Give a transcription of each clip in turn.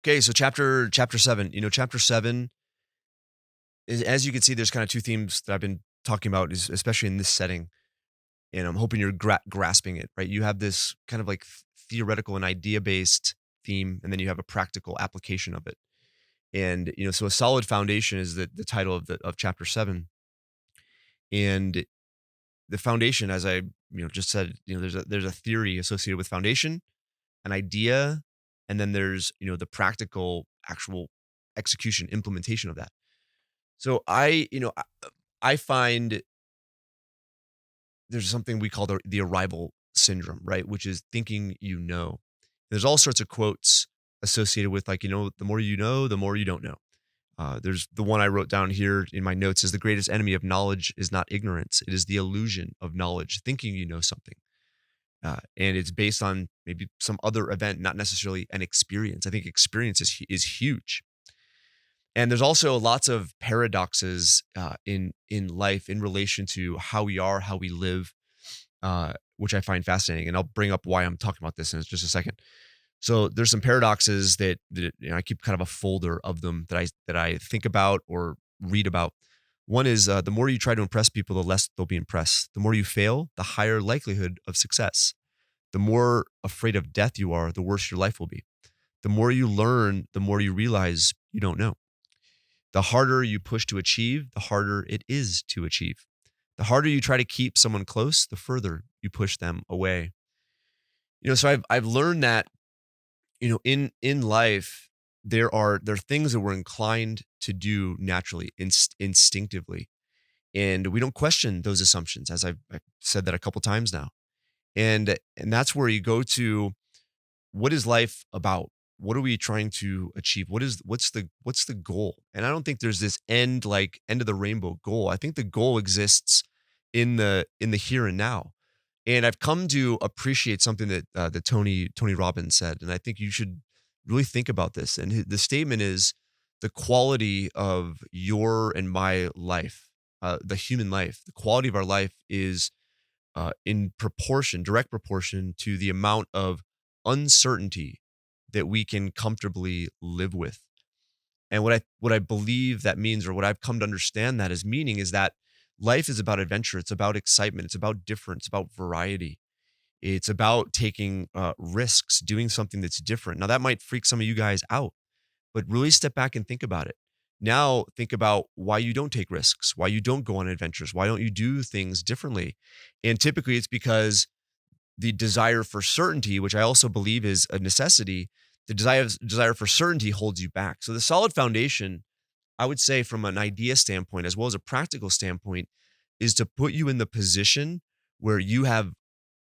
Okay, so chapter 7, chapter 7 is, as you can see, there's kind of two themes that I've been talking about, is especially in this setting, and I'm hoping you're grasping it, right? You have this kind of like theoretical and idea-based theme, and then you have a practical application of it. And so a solid foundation is the title of chapter 7. And the foundation, as I just said, there's a theory associated with foundation, an idea, and then there's the practical actual execution implementation of that. So I find there's something we call the arrival syndrome, right? Which is thinking There's all sorts of quotes associated with, like, the more you know, the more you don't know. There's the one I wrote down here in my notes: is the greatest enemy of knowledge is not ignorance, it is the illusion of knowledge, thinking you know something. And it's based on maybe some other event, not necessarily an experience. I think experience is huge. And there's also lots of paradoxes in life in relation to how we are, how we live, which I find fascinating. And I'll bring up why I'm talking about this in just a second. So there's some paradoxes that I keep kind of a folder of them that I think about or read about. One is, the more you try to impress people, the less they'll be impressed. The more you fail, the higher likelihood of success. The more afraid of death you are, the worse your life will be. The more you learn, the more you realize you don't know. The harder you push to achieve, the harder it is to achieve. The harder you try to keep someone close, the further you push them away. So I've learned that, in life, there are things that we're inclined to do naturally, instinctively, and we don't question those assumptions, as I've said that a couple times now. And that's where you go to: what is life about? What are we trying to achieve? What's the goal? And I don't think there's this end of the rainbow goal. I think the goal exists in the here and now. And I've come to appreciate something that Tony Robbins said, and I think you should really think about this. And the statement is: the quality of your and my life, the human life, the quality of our life is, in proportion, direct proportion to the amount of uncertainty that we can comfortably live with. And what I believe that means, or what I've come to understand that as meaning, is that life is about adventure. It's about excitement. It's about difference. It's about variety. It's about taking risks, doing something that's different. Now, that might freak some of you guys out, but really step back and think about it. Now, think about why you don't take risks, why you don't go on adventures, why don't you do things differently? And typically it's because the desire for certainty, which I also believe is a necessity, the desire for certainty holds you back. So the solid foundation, I would say, from an idea standpoint as well as a practical standpoint, is to put you in the position where you have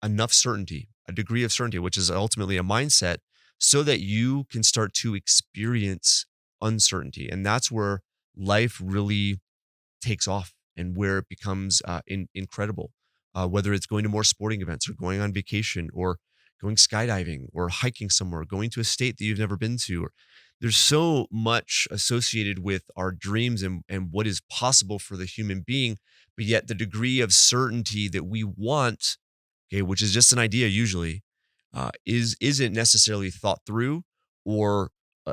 enough certainty, a degree of certainty, which is ultimately a mindset, so that you can start to experience uncertainty. And that's where life really takes off, and where it becomes incredible. Whether it's going to more sporting events, or going on vacation, or going skydiving, or hiking somewhere, going to a state that you've never been to. There's so much associated with our dreams and what is possible for the human being, but yet the degree of certainty that we want, okay, which is just an idea usually, isn't necessarily thought through, or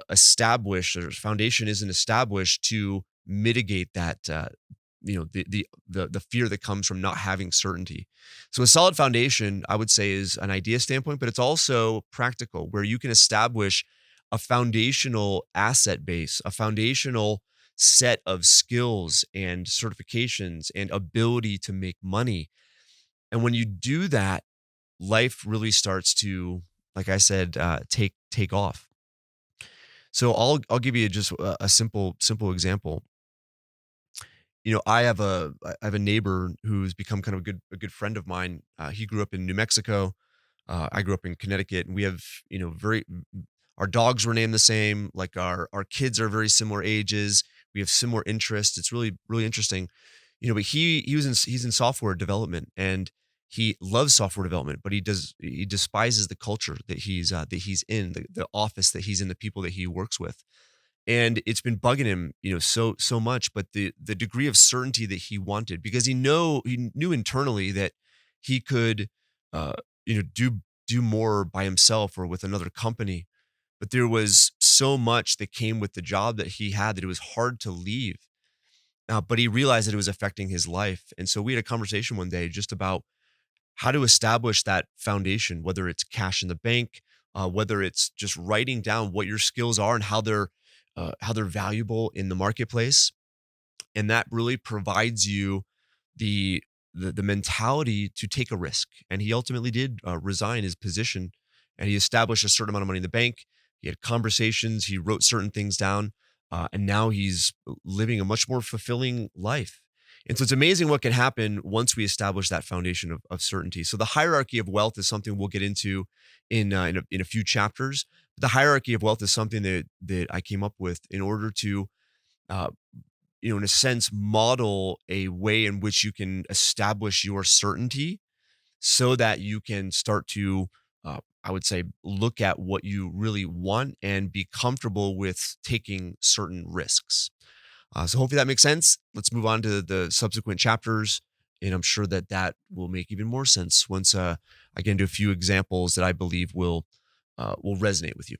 established, or foundation isn't established to mitigate that, the fear that comes from not having certainty. So a solid foundation, I would say, is an idea standpoint, but it's also practical, where you can establish a foundational asset base, a foundational set of skills and certifications and ability to make money. And when you do that, life really starts to, like I said, take off. So I'll give you just a simple example. I have a neighbor who's become kind of a good friend of mine. He grew up in New Mexico. I grew up in Connecticut, and we have, very our dogs were named the same. Like, our kids are very similar ages. We have similar interests. It's really really interesting. But he's in software development, and he loves software development, but he despises the culture that he's in, the office that he's in, the people that he works with. And it's been bugging him, so much. But the degree of certainty that he wanted, because he knew internally that he could, do more by himself or with another company, but there was so much that came with the job that he had that it was hard to leave. But he realized that it was affecting his life. And so we had a conversation one day just about how to establish that foundation, whether it's cash in the bank, whether it's just writing down what your skills are and how they're valuable in the marketplace, and that really provides you the the mentality to take a risk. And he ultimately did resign his position, and he established a certain amount of money in the bank. He had conversations, he wrote certain things down, and now he's living a much more fulfilling life. And so it's amazing what can happen once we establish that foundation of certainty. So the hierarchy of wealth is something we'll get into in a few chapters. The hierarchy of wealth is something that I came up with in order to uh, in a sense, model a way in which you can establish your certainty so that you can start to, I would say, look at what you really want and be comfortable with taking certain risks. So hopefully that makes sense. Let's move on to the subsequent chapters. And I'm sure that that will make even more sense once I get into a few examples that I believe will resonate with you.